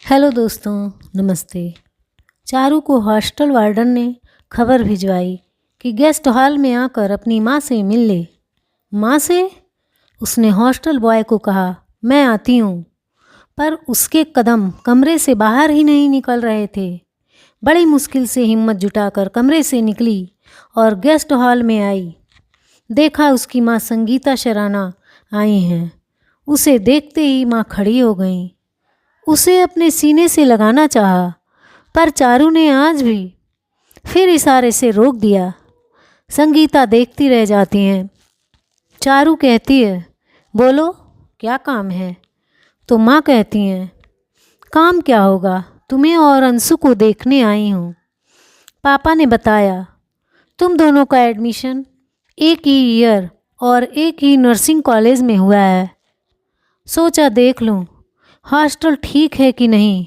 Hello दोस्तों, नमस्ते। चारू को हॉस्टल वार्डन ने खबर भिजवाई कि गेस्ट हॉल में आकर अपनी माँ से मिल ले। माँ से? उसने हॉस्टल बॉय को कहा, मैं आती हूँ। पर उसके कदम कमरे से बाहर ही नहीं निकल रहे थे। बड़ी मुश्किल से हिम्मत जुटाकर कमरे से निकली और गेस्ट हॉल में आई। देखा उसकी माँ संगीता शराना आई हैं। उसे देखते ही माँ खड़ी हो गई। उसे अपने सीने से लगाना चाहा, पर चारू ने आज भी फिर इशारे से रोक दिया। संगीता देखती रह जाती हैं। चारू कहती है, बोलो क्या काम है? तो माँ कहती हैं, काम क्या होगा, तुम्हें और अंशु को देखने आई हूँ। पापा ने बताया तुम दोनों का एडमिशन एक ही ईयर और एक ही नर्सिंग कॉलेज में हुआ है। सोचा देख लूँ हॉस्टल ठीक है कि नहीं,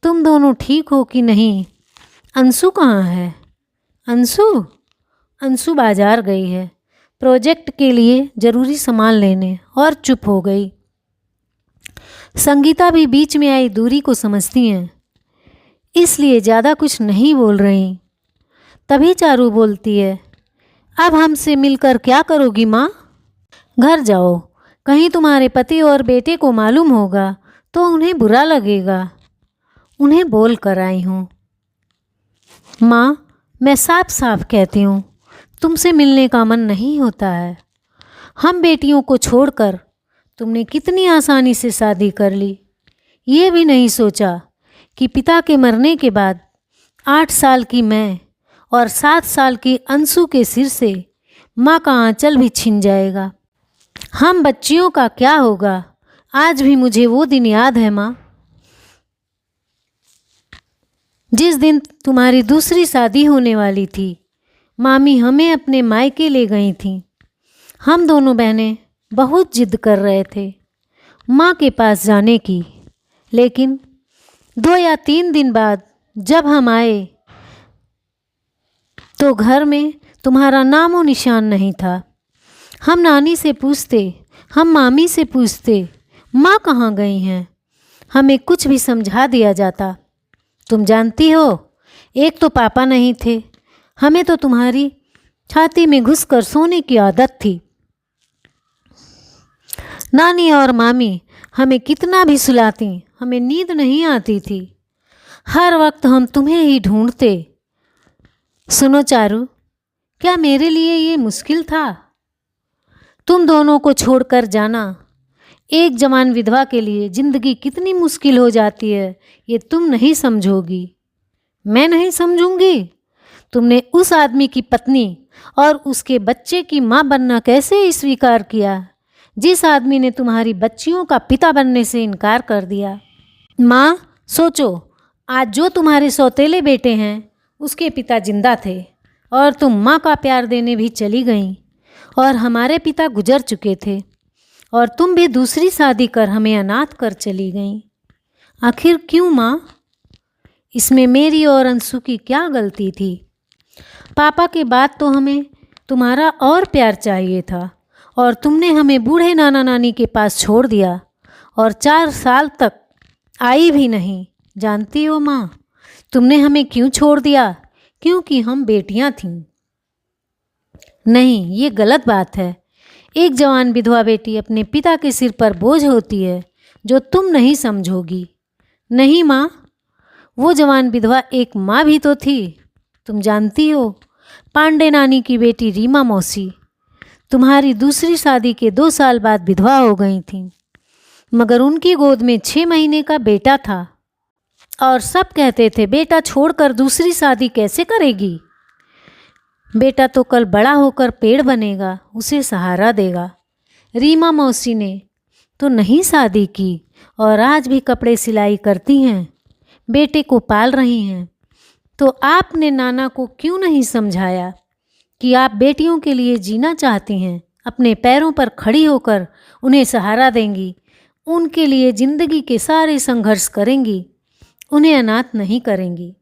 तुम दोनों ठीक हो कि नहीं। अंशु कहाँ है? अंशु बाजार गई है प्रोजेक्ट के लिए ज़रूरी सामान लेने, और चुप हो गई। संगीता भी बीच में आई दूरी को समझती हैं, इसलिए ज़्यादा कुछ नहीं बोल रही। तभी चारू बोलती है, अब हमसे मिलकर क्या करोगी माँ? घर जाओ, कहीं तुम्हारे पति और बेटे को मालूम होगा तो उन्हें बुरा लगेगा। उन्हें बोल कर आई हूँ। माँ, मैं साफ साफ कहती हूँ, तुमसे मिलने का मन नहीं होता है। हम बेटियों को छोड़कर तुमने कितनी आसानी से शादी कर ली। ये भी नहीं सोचा कि पिता के मरने के बाद 8 साल की मैं और 7 साल की अंशु के सिर से माँ का आंचल भी छिन जाएगा। हम बच्चियों का क्या होगा? आज भी मुझे वो दिन याद है माँ, जिस दिन तुम्हारी दूसरी शादी होने वाली थी। मामी हमें अपने मायके ले गई थीं। हम दोनों बहनें बहुत जिद कर रहे थे माँ के पास जाने की, लेकिन 2 या 3 दिन बाद जब हम आए तो घर में तुम्हारा नामो निशान नहीं था। हम नानी से पूछते, हम मामी से पूछते, माँ कहाँ गई हैं? हमें कुछ भी समझा दिया जाता। तुम जानती हो, एक तो पापा नहीं थे, हमें तो तुम्हारी छाती में घुसकर सोने की आदत थी। नानी और मामी हमें कितना भी सुलाती, हमें नींद नहीं आती थी। हर वक्त हम तुम्हें ही ढूंढते। सुनो चारू, क्या मेरे लिए ये मुश्किल था? तुम दोनों को छोड़कर जाना एक जवान विधवा के लिए ज़िंदगी कितनी मुश्किल हो जाती है, ये तुम नहीं समझोगी। मैं नहीं समझूंगी? तुमने उस आदमी की पत्नी और उसके बच्चे की माँ बनना कैसे स्वीकार किया, जिस आदमी ने तुम्हारी बच्चियों का पिता बनने से इनकार कर दिया। माँ सोचो, आज जो तुम्हारे सौतेले बेटे हैं उसके पिता जिंदा थे और तुम माँ का प्यार देने भी चली गईं, और हमारे पिता गुजर चुके थे और तुम भी दूसरी शादी कर हमें अनाथ कर चली गईं। आखिर क्यों माँ? इसमें मेरी और अंशु की क्या गलती थी? पापा के बाद तो हमें तुम्हारा और प्यार चाहिए था, और तुमने हमें बूढ़े नाना नानी के पास छोड़ दिया और 4 साल तक आई भी नहीं। जानती हो माँ, तुमने हमें क्यों छोड़ दिया? क्योंकि हम बेटियां थीं। नहीं, ये गलत बात है। एक जवान विधवा बेटी अपने पिता के सिर पर बोझ होती है, जो तुम नहीं समझोगी। नहीं माँ, वो जवान विधवा एक माँ भी तो थी। तुम जानती हो, पांडे नानी की बेटी रीमा मौसी तुम्हारी दूसरी शादी के 2 साल बाद विधवा हो गई थी, मगर उनकी गोद में 6 महीने का बेटा था, और सब कहते थे बेटा छोड़कर दूसरी शादी कैसे करेगी। बेटा तो कल बड़ा होकर पेड़ बनेगा, उसे सहारा देगा। रीमा मौसी ने तो नहीं शादी की और आज भी कपड़े सिलाई करती हैं, बेटे को पाल रही हैं। तो आपने नाना को क्यों नहीं समझाया कि आप बेटियों के लिए जीना चाहती हैं, अपने पैरों पर खड़ी होकर उन्हें सहारा देंगी, उनके लिए ज़िंदगी के सारे संघर्ष करेंगी, उन्हें अनाथ नहीं करेंगी।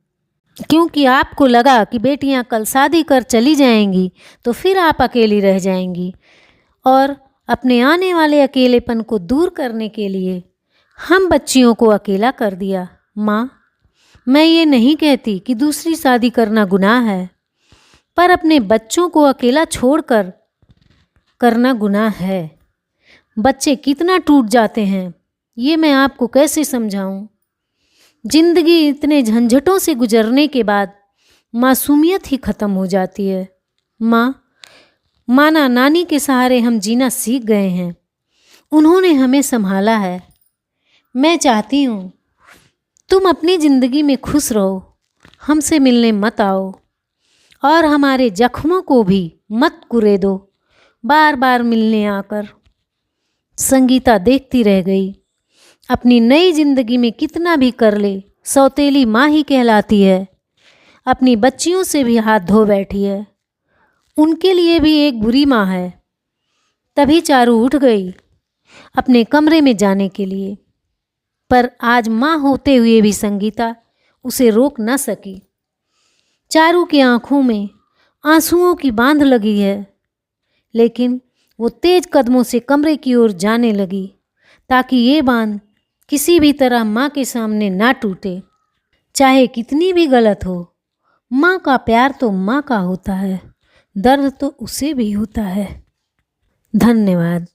क्योंकि आपको लगा कि बेटियां कल शादी कर चली जाएंगी तो फिर आप अकेली रह जाएंगी, और अपने आने वाले अकेलेपन को दूर करने के लिए हम बच्चियों को अकेला कर दिया। माँ, मैं ये नहीं कहती कि दूसरी शादी करना गुनाह है, पर अपने बच्चों को अकेला छोड़कर करना गुनाह है। बच्चे कितना टूट जाते हैं, ये मैं आपको कैसे समझाऊं। जिंदगी इतने झंझटों से गुजरने के बाद मासूमियत ही ख़त्म हो जाती है। माँ, माना नानी के सहारे हम जीना सीख गए हैं, उन्होंने हमें संभाला है। मैं चाहती हूँ तुम अपनी ज़िंदगी में खुश रहो, हमसे मिलने मत आओ और हमारे जख्मों को भी मत कुरेदो बार बार मिलने आकर। संगीता देखती रह गई। अपनी नई जिंदगी में कितना भी कर ले, सौतेली माँ ही कहलाती है। अपनी बच्चियों से भी हाथ धो बैठी है, उनके लिए भी एक बुरी माँ है। तभी चारू उठ गई अपने कमरे में जाने के लिए, पर आज माँ होते हुए भी संगीता उसे रोक न सकी। चारू की आंखों में आंसुओं की बांध लगी है, लेकिन वो तेज कदमों से कमरे की ओर जाने लगी ताकि ये बांध किसी भी तरह माँ के सामने ना टूटे। चाहे कितनी भी गलत हो, माँ का प्यार तो माँ का होता है, दर्द तो उसे भी होता है। धन्यवाद।